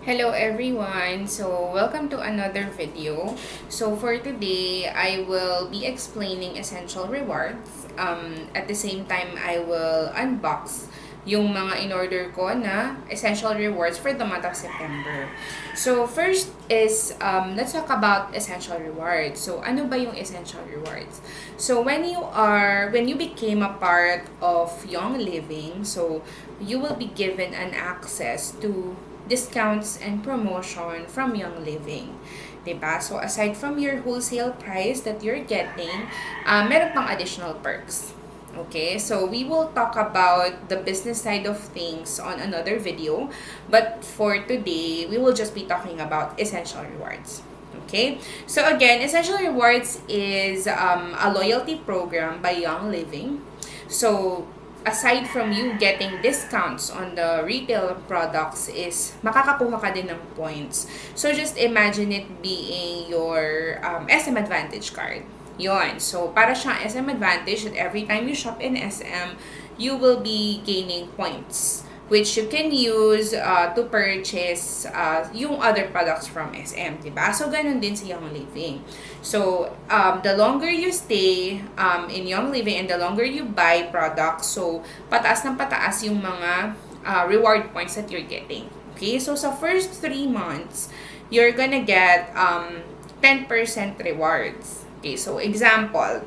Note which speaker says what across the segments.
Speaker 1: Hello everyone! So, welcome to another video. So, for today, I will be explaining essential rewards. At the same time, I will unbox yung mga in-order ko na essential rewards for the month of September. So, first is, let's talk about essential rewards. So, ano ba yung essential rewards? So, when you became a part of Young Living, so, you will be given an access to discounts and promotion from Young Living. Diba? So, aside from your wholesale price that you're getting, meron pang additional perks. Okay, so we will talk about the business side of things on another video. But for today, we will just be talking about essential rewards. Okay, so again, essential rewards is a loyalty program by Young Living. So, aside from you getting discounts on the retail products is makakakuha ka din ng points. So, just imagine it being your SM Advantage card. Yon. So, para siyang SM Advantage that every time you shop in SM, you will be gaining points which you can use to purchase yung other products from SM, diba? So, ganun din sa Young Living. So, the longer you stay in Young Living and the longer you buy products, so, pataas ng pataas yung mga reward points that you're getting. Okay? So, sa first 3 months, you're gonna get 10% rewards. Okay? So, example,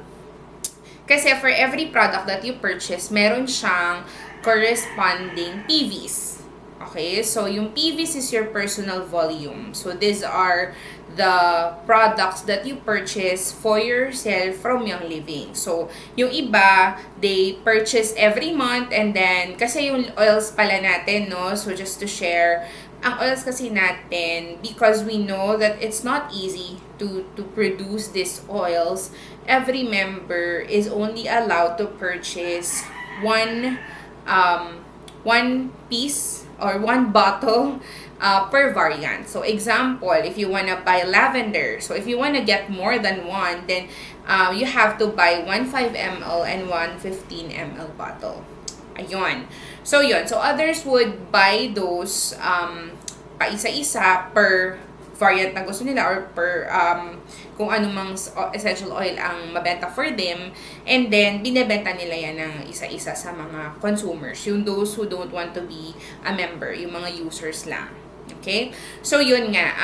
Speaker 1: kasi for every product that you purchase, meron siyang corresponding PVs. Okay? So, yung PVs is your personal volume. So, these are the products that you purchase for yourself from Young Living. So, yung iba, they purchase every month and then, kasi yung oils pala natin, no? So, just to share, ang oils kasi natin, because we know that it's not easy to produce these oils, every member is only allowed to purchase one piece or one bottle per variant. So, example, if you wanna buy lavender, so if you wanna get more than one, then you have to buy one 5 ml and one 15 ml bottle. Ayun. So, yun. So, others would buy those pa-isa-isa per variant na gusto nila or per kung anumang essential oil ang mabenta for them, and then binebenta nila yan ng isa-isa sa mga consumers, yung those who don't want to be a member, yung mga users lang. Okay? So, yun nga.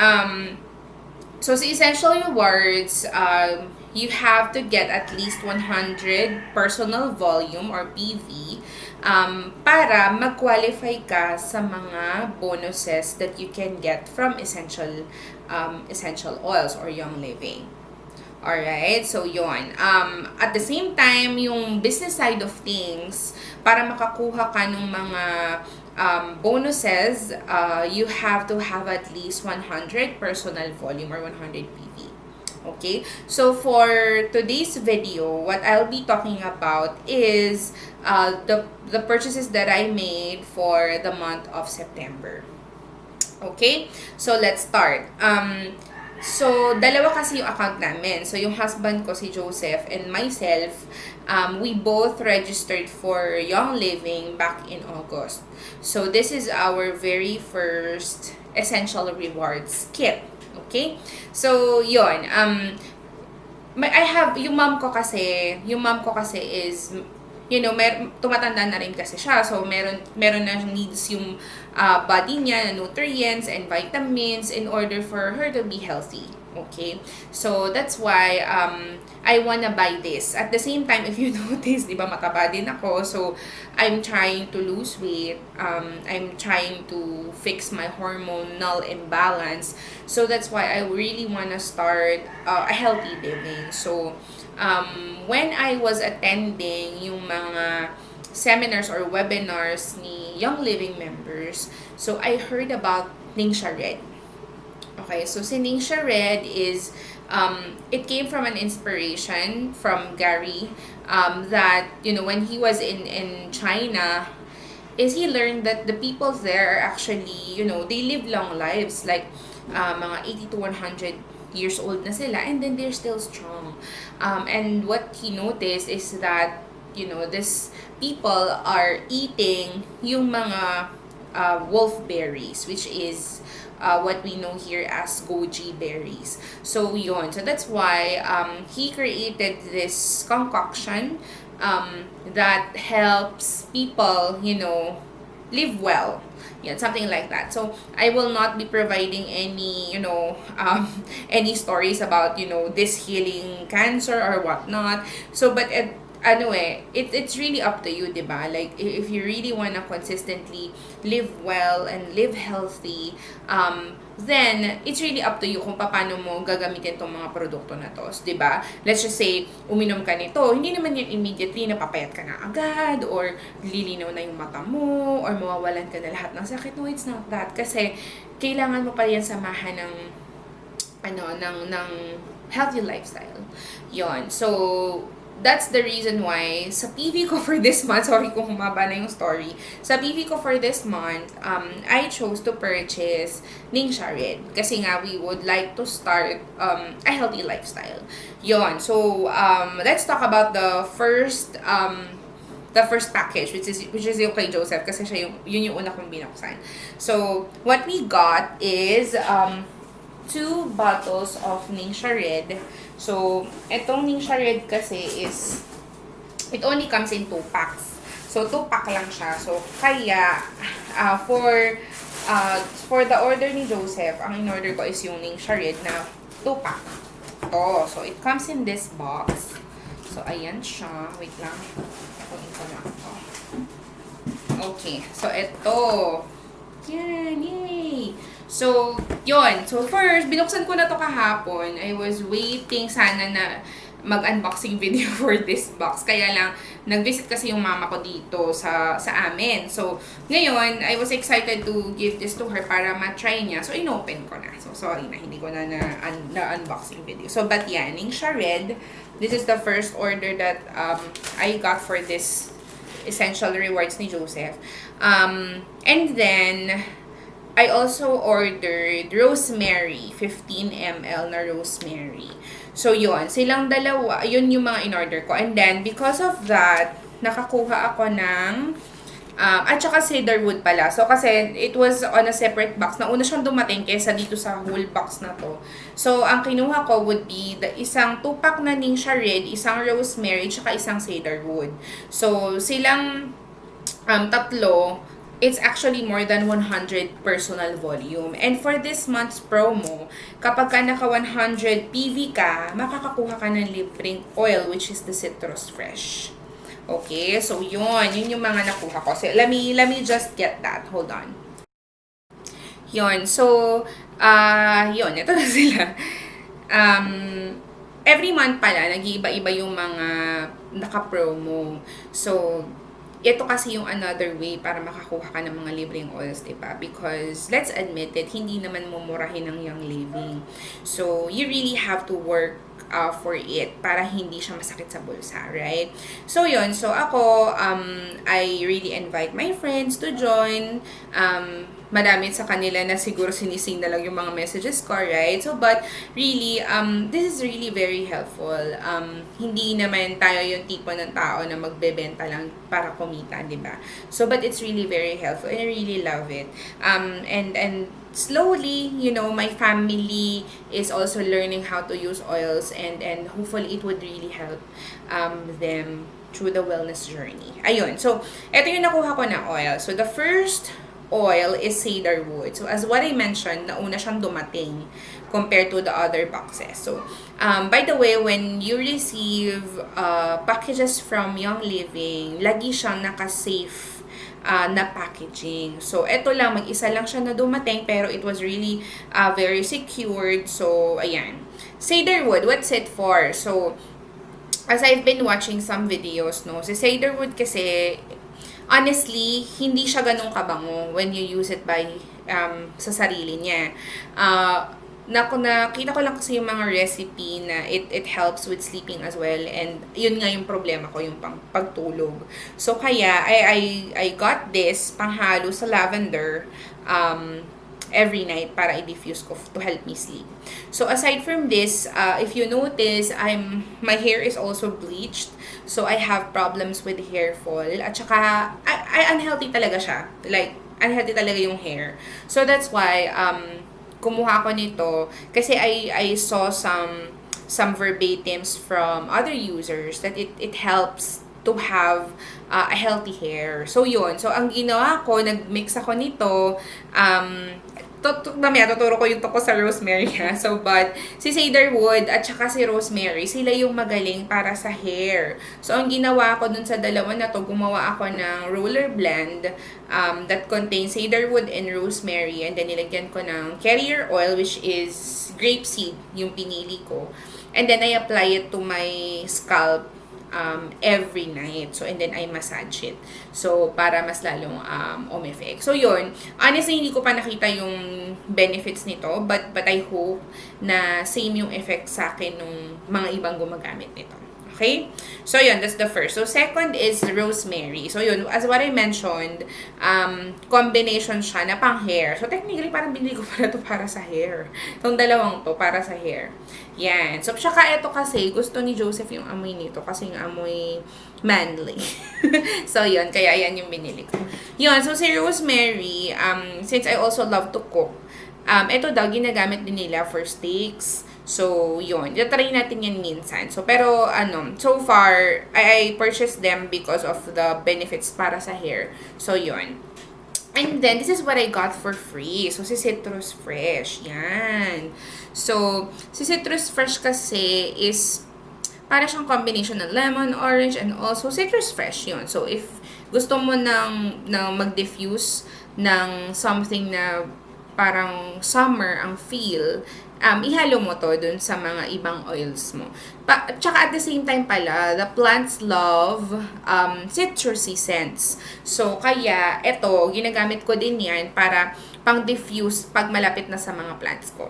Speaker 1: So, sa essential rewards, you have to get at least 100 personal volume or PV para mag-qualify ka sa mga bonuses that you can get from essential oils or Young Living. Alright, so yun. At the same time, yung business side of things, para makakuha ka ng mga bonuses, you have to have at least 100 personal volume or 100 PV. Okay, so for today's video, what I'll be talking about is the purchases that I made for the month of September. Okay, so let's start. So, dalawa kasi yung account namin. So, yung husband ko, si Joseph, and myself, we both registered for Young Living back in August. So, this is our very first essential rewards kit. Okay? So, yun. I have, yung mom ko kasi is, you know, tumatanda na rin kasi siya. So, meron na needs yung body niya na nutrients and vitamins in order for her to be healthy. Okay? So, that's why I wanna buy this. At the same time, if you notice, di ba, mataba din ako. So, I'm trying to lose weight. I'm trying to fix my hormonal imbalance. So, that's why I really wanna start a healthy living. So, when I was attending yung mga seminars or webinars ni Young Living members, so I heard about Ningxia Red. Okay, so si Ningxia Red is, it came from an inspiration from Gary, that, you know, when he was in China, is he learned that the people there are actually, you know, they live long lives, like mga 80 to 100 years old na sila, and then they're still strong. And what he noticed is that, you know, these people are eating yung mga wolfberries, which is what we know here as goji berries. So yun. So that's why he created this concoction that helps people, live well. Yeah, something like that. So I will not be providing any, any stories about, this healing cancer or whatnot. So, but it's really up to you, diba? Like, if you really wanna consistently live well and live healthy, then it's really up to you kung paano mo gagamitin tong mga produkto na to, 'di ba? Let's just say uminom ka nito, hindi naman yan immediately napapayat ka na agad or lilinaw na yung mata mo or mawawalan ka na lahat ng sakit. No, it's not that, kasi kailangan mo pa yan samahan ng ng healthy lifestyle. Yon. So that's the reason why sa PV ko for this month, sorry kung humaba na yung story, sa PV ko for this month, I chose to purchase Ningxia Red. Kasi nga, we would like to start a healthy lifestyle. Yon. So, let's talk about the first package, which is yung kay Joseph, kasi siya yun yung una kong binuksan. So, what we got is 2 bottles of Ningxia Red. So, itong Ningxia Red kasi is, it only comes in 2 packs. So, 2 pack lang siya. So, kaya, for the order ni Joseph, ang in-order ko is yung Ningxia Red na 2 pack. Ito. So, it comes in this box. So, ayan siya. Wait lang. Kunin ko lang ito. Okay. So, ito. Yan. Yay! So, yon. So, first, binuksan ko na to kahapon. I was waiting sana na mag-unboxing video for this box. Kaya lang, nag-visit kasi yung mama ko dito sa amin. So, ngayon, I was excited to give this to her para ma-try niya. So, inopen ko na. So, sorry na, hindi ko na unboxing video. So, but yan, Ningxia Red. This is the first order that I got for this Essential Rewards ni Joseph. And then, I also ordered rosemary, 15 ml na rosemary. So, yun. Silang dalawa, yun yung mga in-order ko. And then, because of that, nakakuha ako ng, at saka cedarwood pala. So, kasi it was on a separate box. Nauna siyang dumating kesa dito sa whole box na to. So, ang kinuha ko would be the isang 2-pack na Ningxia Red, isang rosemary, tsaka isang cedarwood. So, silang tatlo, it's actually more than 100 personal volume. And for this month's promo, kapag ka naka 100 PV ka, makakakuha ka ng libreng oil, which is the Citrus Fresh. Okay, so yun yung mga nakuha ko. So let me just get that. Hold on. Yun, so yun, ito na sila. Every month pala, nag-iiba-iba yung mga naka-promo. So, ito kasi yung another way para makakuha ka ng mga libreng oils, diba? Because, let's admit it, hindi naman mumurahin ng Young Living. So, you really have to work for it para hindi siya masakit sa bulsa, right? So, yun. So, ako, I really invite my friends to join. Madami sa kanila na siguro sinising na lang yung mga messages ko, right? So, but really, this is really very helpful. Hindi naman tayo yung tipo ng tao na magbebenta lang para kumita, di ba? So, but it's really very helpful and I really love it. And slowly, my family is also learning how to use oils and hopefully it would really help them through the wellness journey. Ayun. So, ito yung nakuha ko na oil. So, the first oil is cedarwood. So, as what I mentioned, nauna siyang dumating compared to the other boxes. So, by the way, when you receive packages from Young Living, lagi siyang naka-safe na packaging. So, eto lang, mag-isa lang siya na dumating, pero it was really very secured. So, ayan. Cedarwood, what's it for? So, as I've been watching some videos, no, si cedarwood kasi, honestly, hindi siya ganun kabango when you use it by sa sarili niya. Nakita ko lang kasi yung mga recipe na it helps with sleeping as well, and yun nga yung problema ko, yung pagtulog. So kaya I got this panghalo sa lavender every night para i-diffuse ko to help me sleep. So aside from this, if you notice, my hair is also bleached. So I have problems with hair fall. At saka, unhealthy talaga siya. Like, unhealthy talaga yung hair. So that's why kumuha ko nito kasi I saw some verbatims from other users that it helps to have a healthy hair. So yun. So ang ginawa ko, nagmix ako nito. Mamaya tuturo ko yung toko sa rosemary ha. So but si cedarwood at saka si rosemary, sila yung magaling para sa hair. So ang ginawa ko dun sa dalawa na to, gumawa ako ng roller blend that contains cedarwood and rosemary, and then nilagyan ko ng carrier oil, which is grapeseed yung pinili ko. And then I apply it to my scalp every night. So, and then I massage it. So, para mas lalong effect. So, yun. Honestly, hindi ko pa nakita yung benefits nito. But I hope na same yung effect sa akin nung mga ibang gumagamit nito. Okay? So, yun. That's the first. So, second is rosemary. So, yun. As what I mentioned, combination siya na pang hair. So, technically, parang binili ko pala to para sa hair. Itong dalawang to, para sa hair. Yan. So, tsaka ito kasi, gusto ni Joseph yung amoy nito kasi yung amoy manly. So, yun. Kaya yan yung binili ko. Yun. So, si rosemary, since I also love to cook, ito daw, ginagamit din nila for steaks. So, yun. Try natin yan minsan. So, pero, so far, I purchased them because of the benefits para sa hair. So, yun. And then, this is what I got for free. So, si Citrus Fresh. Yan. So, si Citrus Fresh kasi is para siyang combination ng lemon, orange, and also citrus fresh. Yun. So, if gusto mo ng mag-diffuse ng something na parang summer ang feel, ihalo mo to dun sa mga ibang oils mo. Tsaka at the same time pala, the plants love citrusy scents. So, kaya, eto, ginagamit ko din yan para pang-diffuse pag malapit na sa mga plants ko.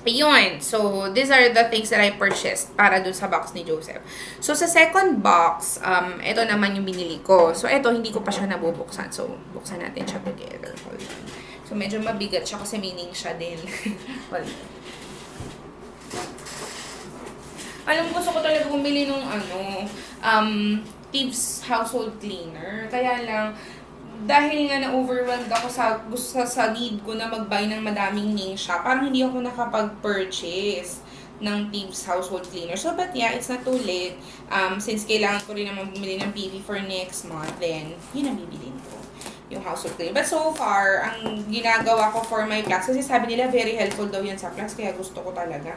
Speaker 1: Ayun. So, these are the things that I purchased para dun sa box ni Joseph. So, sa second box, ito naman yung binili ko. So, ito, hindi ko pa siya nabubuksan. So, buksan natin siya together. Hold on. So, medyo mabigat siya kasi meaning siya din. Hold on. Alam, gusto ko talaga bumili nung Thieves household cleaner. Kaya lang, dahil nga na-overwhelmed ako sa need ko na mag-buy ng madaming Ningxia, parang hindi ako nakapag-purchase ng Thieves household cleaner. So, but yeah, it's not too late. Since kailangan ko rin naman bumili ng PV for next month, then, yun ang bibilin ko. Yung household cleaner. But so far, ang ginagawa ko for my plants, kasi sabi nila very helpful daw yan sa plants, kaya gusto ko talaga.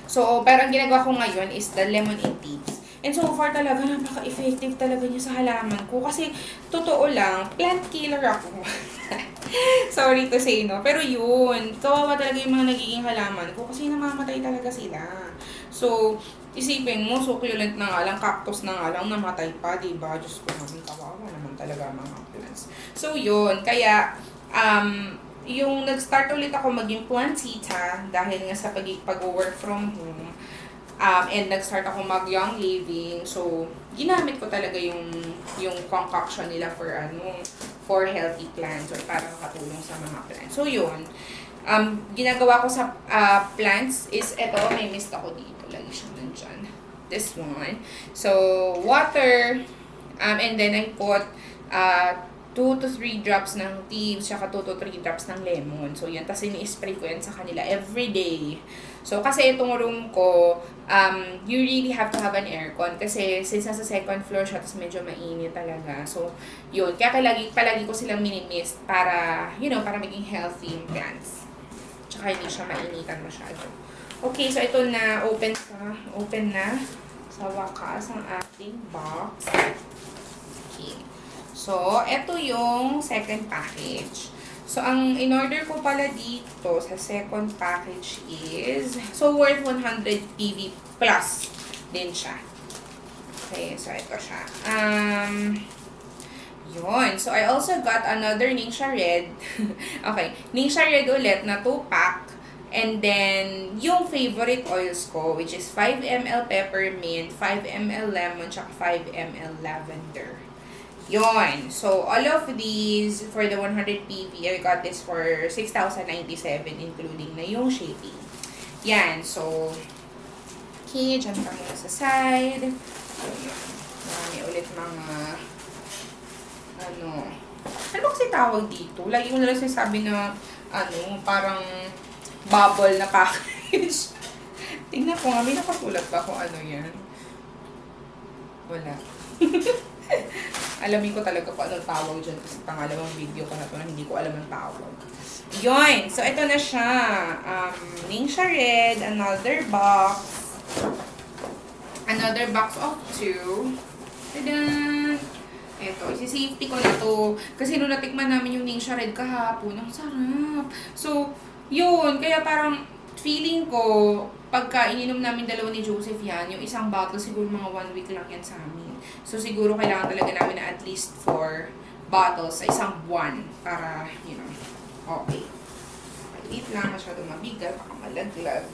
Speaker 1: So, pero ang ginagawa ko ngayon is the lemon and teas. And so far talaga, napaka-effective talaga niya sa halaman ko. Kasi, totoo lang, plant killer ako. Sorry to say, no? Pero yun, kawawa talaga yung mga nagiging halaman ko kasi namamatay talaga sila. So, isipin mo, succulent na nga lang, cactus na nga lang, namatay pa, diba? Diyos ko naman, kawawa naman talaga mga plants. So, yun. Kaya, yung nag-start ulit ako maging plantita dahil nga sa pag-work from home, and nag-start ako mag-young living. So, ginamit ko talaga yung concoction nila for healthy plants or para makatulong sa mga plants. So, yun. Ginagawa ko sa plants is, eto, may mist ako dito. Lagi siya nandyan. This one. So, water. And then I put 2 to 3 drops ng tea, saka 2 to 3 drops ng lemon. So, yan. Tapos, ini-spray ko yan sa kanila every day. So, kasi itong room ko, you really have to have an aircon. Kasi, since nasa second floor siya, tapos medyo mainit talaga. So, yun. Kaya palagi ko silang minimist para, para maging healthy yung plants. Tsaka, hindi siya mainitan masyado. Okay, so ito na, open na sa wakas ang ating box. Okay. So, ito yung second package. So, ang in-order ko pala dito sa second package is, so worth 100 PV plus din siya. Okay, so ito siya. Yun. So, I also got another Ningxia Red. Okay, Ningxia Red ulit na 2-pack. And then, yung favorite oils ko, which is 5 ml peppermint, 5 ml lemon, tsaka 5 ml lavender. Yun. So, all of these, for the 100 PV, I got this for 6,097, including na yung shipping. Yan. So, okay, dyan ka muna sa side. Marami ulit mga, Ano ba kasi tawag dito? Lagi ko na lang sinasabi na, parang bubble na package. Tingnan ko nga, may nakasulat ba kung ano yan? Wala. Alamin ko talaga kung anong tawag dyan kasi pangalawang video ko na to na hindi ko alam ang tawag. Yun! So, ito na siya. Ningxia Red, another box. Another box of 2. Tada! Eto, isi-safety ko na to. Kasi nung natikman namin yung Ningxia Red kahapon, ang sarap. So, yun. Kaya parang feeling ko, pagka ininom namin dalawa ni Joseph yan, yung isang bottle siguro mga 1 week lang yan sa amin. So, siguro kailangan talaga namin na at least 4 bottles sa isang buwan para, okay. Wait lang, masyado mabigat, baka malaglag.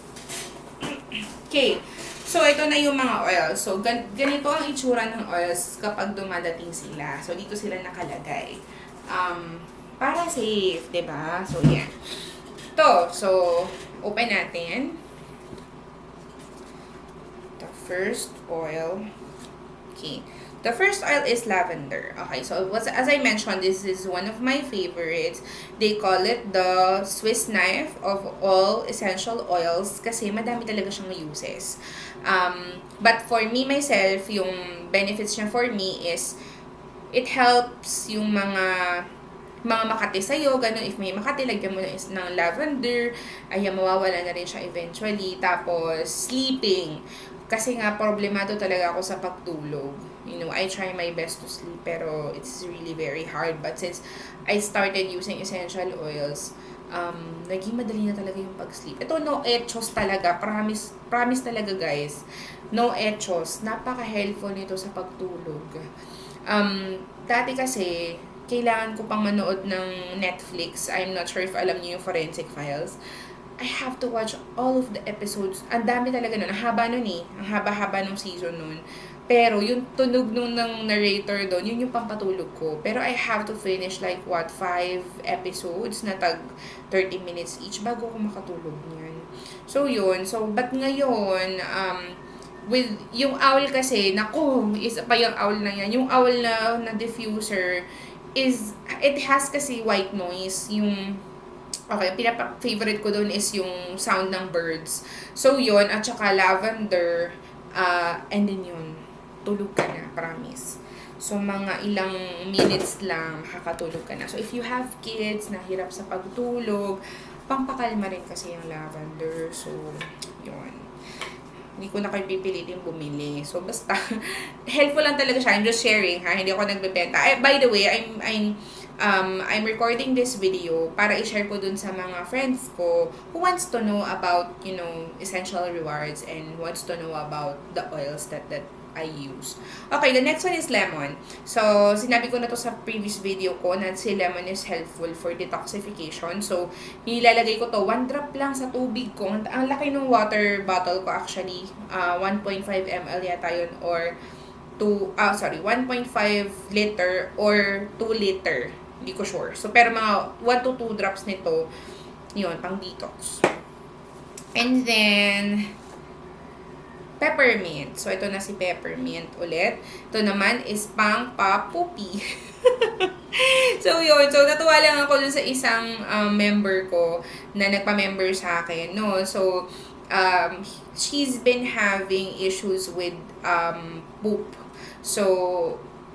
Speaker 1: Okay. So, ito na yung mga oils. So, ganito ang itsura ng oils kapag dumadating sila. So, dito sila nakalagay. Para safe, diba? So, yan. Ito. So, open natin. The first oil. Okay. The first oil is lavender. Okay, so as I mentioned, this is one of my favorites. They call it the Swiss knife of all essential oils kasi madami talaga siyang uses. But for me, myself, yung benefits niya for me is it helps yung mga makati sa'yo, ganun, if may makati, lagyan mo ng lavender, ayan, mawawala na rin siya eventually. Tapos, sleeping. Kasi nga, problemado talaga ako sa pagtulog. I try my best to sleep, pero it's really very hard. But since I started using essential oils, naging madali na talaga yung pag-sleep. Ito, no echos talaga. Promise talaga, guys. No echos. Napaka-helpful nito sa pagtulog. Dati kasi, kailangan ko pang manood ng Netflix. I'm not sure if alam niyo yung Forensic Files. I have to watch all of the episodes. Ang dami talaga nun. Ang haba nun eh. Ang haba-haba nung season nun. Pero yung tunog nung ng narrator doon, yun yung pampatulog ko. Pero I have to finish 5 episodes na tag 30 minutes each bago ko makatulog niyan. So yun. So, but ngayon, with yung owl kasi, naku, isa pa yung owl na yan. Yung owl na diffuser is, it has kasi white noise. Okay, pinapa-favorite ko doon is yung sound ng birds. So, yun. At saka lavender. And then yun. Tulog ka na. Promise. So, mga ilang minutes lang, makakatulog ka na. So, if you have kids na hirap sa pagtulog, pampakalma rin kasi yung lavender. So, yun. Hindi ko na kayo pipilitin bumili. So, basta, helpful lang talaga siya. I'm just sharing, ha? Hindi ako nagbebenta. By the way, I'm recording this video para i-share ko dun sa mga friends ko who wants to know about, essential rewards and wants to know about the oils that I use. Okay, the next one is lemon. So, sinabi ko na to sa previous video ko na si lemon is helpful for detoxification. So, nilalagay ko to 1 drop lang sa tubig ko. Ang laki ng water bottle ko actually. 1.5 ml yata yun or 1.5 liter or 2 liter. Hindi ko sure. So, pero mga 1 to 2 drops nito, yun, pang detox. And then, peppermint. So, ito na si peppermint ulit. Ito naman is pang papupi. So, yun. So, natuwa lang ako dun sa isang member ko na nagpa-member sa akin, no? So, she's been having issues with poop. So,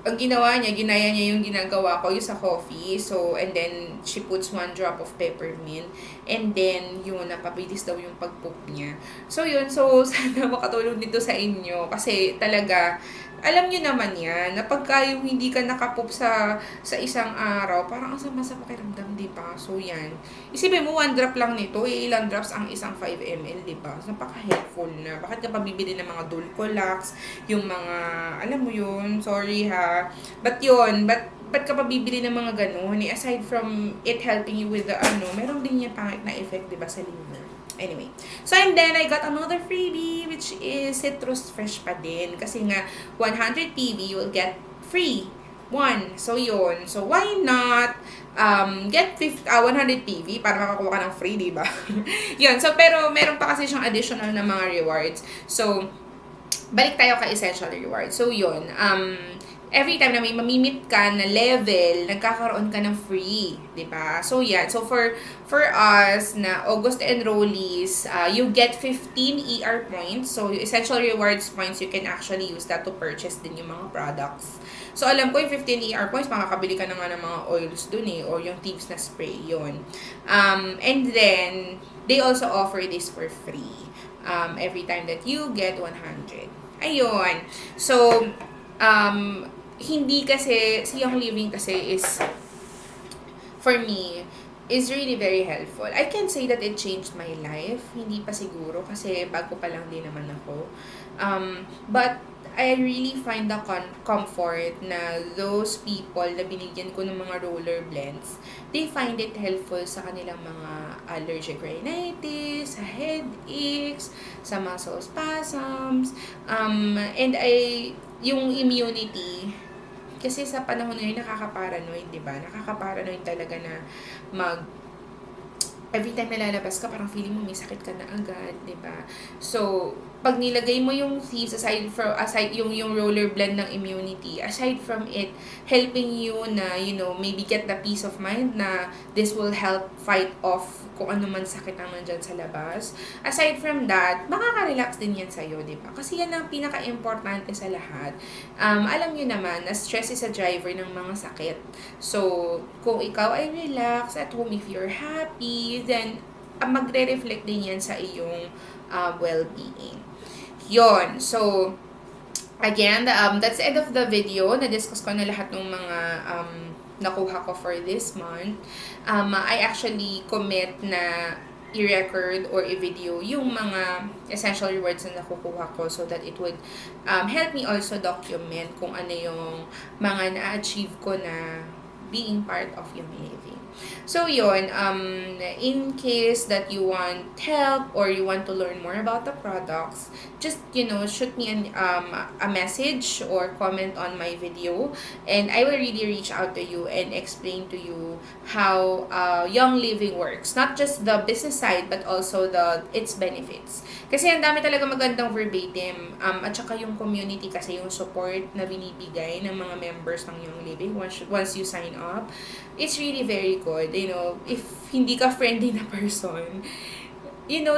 Speaker 1: ang ginawa niya, ginaya niya yung ginagawa ko, yung sa coffee. So, and then, she puts 1 drop of peppermint. And then, yun, napabilis daw yung pag-poop niya. So, yun. So, sana makatulong dito sa inyo. Kasi, talaga, alam niyo naman yan, na pagka yung hindi ka nakapoop sa isang araw, parang ang sama sa pakiramdam, di ba? So, yan. Isipin mo, 1 drop lang nito, ilang drops ang isang 5 ml, di ba? So, napaka-helpful na. Bakit ka pa bibili ng mga Dulcolax, yung mga, alam mo yun, sorry ha. But yun, ba't ka pa bibili ng mga ganun? Aside from it helping you with the, meron din niya pangit na effect, di ba, sa liver. Anyway. So, and then, I got another freebie, which is Citrus Fresh pa din. Kasi nga, 100 PV, you will get free 1. So, yun. So, why not get 100 PV para makakuha ka ng free, diba? Yun. So, pero meron pa kasi siyang additional na mga rewards. So, balik tayo ka essential rewards. So, yun. every time na may mamimit ka na level, nagkakaroon ka ng free, 'di ba? So yeah, so for us na August enrollees, you get 15 ER points. So essential rewards points, you can actually use that to purchase din yung mga products. So alam ko yung 15 ER points, makakabili ka na nga ng mga oils dun or yung Thieves na spray yun. And then they also offer this for free every time that you get 100. Ayun. So hindi kasi, si Young Living kasi is, for me, is really very helpful. I can't say that it changed my life. Hindi pa siguro kasi bago pa lang din naman ako. But I really find the comfort na those people na binigyan ko ng mga roller blends, they find it helpful sa kanilang mga allergic rhinitis, sa headaches, sa muscle spasms, and yung immunity, kasi sa panahon ngayon nakaka-paranoid, 'di ba? Nakaka-paranoid talaga na every time na lalabas ka, parang feeling mo may sakit ka na agad, 'di ba? So, pag nilagay mo yung Thieves, aside yung roller blend ng immunity, aside from it helping you na, maybe get the peace of mind na this will help fight off kung ano man sakit ang nandyan sa labas. Aside from that, makaka-relax din yan sa'yo, di ba? Kasi yan ang pinaka-importante sa lahat. Alam nyo naman na stress is a driver ng mga sakit. So, kung ikaw ay relax at home, if you're happy, then magre-reflect din yan sa iyong well-being. Yon. So, again, that's the end of the video. Na-discuss ko na lahat ng mga nakuha ko for this month. I actually commit na i-record or i-video yung mga essential rewards na nakukuha ko so that it would help me also document kung ano yung mga na-achieve ko na being part of Young Living. So yun, in case that you want help or you want to learn more about the products, just, shoot me a message or comment on my video, and I will really reach out to you and explain to you how Young Living works. Not just the business side, but also its benefits. Kasi ang dami talaga magandang verbatim, at saka yung community kasi, yung support na binibigay ng mga members ng Young Living once you sign up, it's really very good. If hindi ka friendly na person,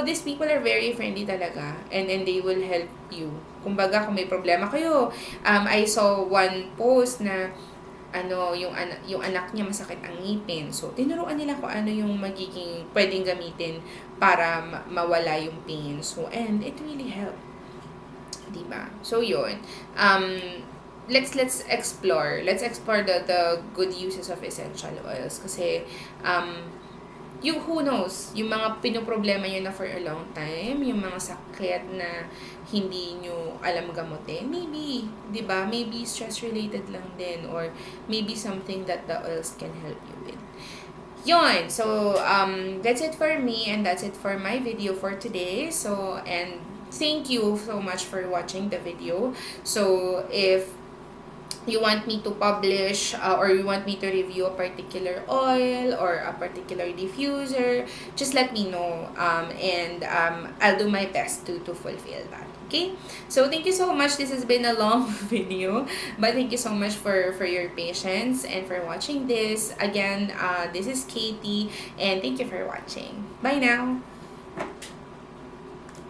Speaker 1: these people are very friendly talaga, and then they will help you. Kumbaga, kung may problema kayo, I saw one post na yung anak niya masakit ang ngipin. So, tinuruan nila kung ano yung magiging pwedeng gamitin para mawala yung pain. So, and it really helped. Diba? So, yun. Let's explore. Let's explore the good uses of essential oils. Kasi, yung who knows, yung mga pinoproblema nyo na for a long time, yung mga sakit na hindi nyo alam gamutin, maybe, di ba? Maybe stress-related lang din, or maybe something that the oils can help you with. Yun! So, that's it for me, and that's it for my video for today. So, and thank you so much for watching the video. So, if you want me to publish or you want me to review a particular oil or a particular diffuser, just let me know, and I'll do my best to fulfill that. Okay, so thank you so much. This has been a long video, but thank you so much for your patience and for watching this. Again, this is Katie, and thank you for watching. Bye now.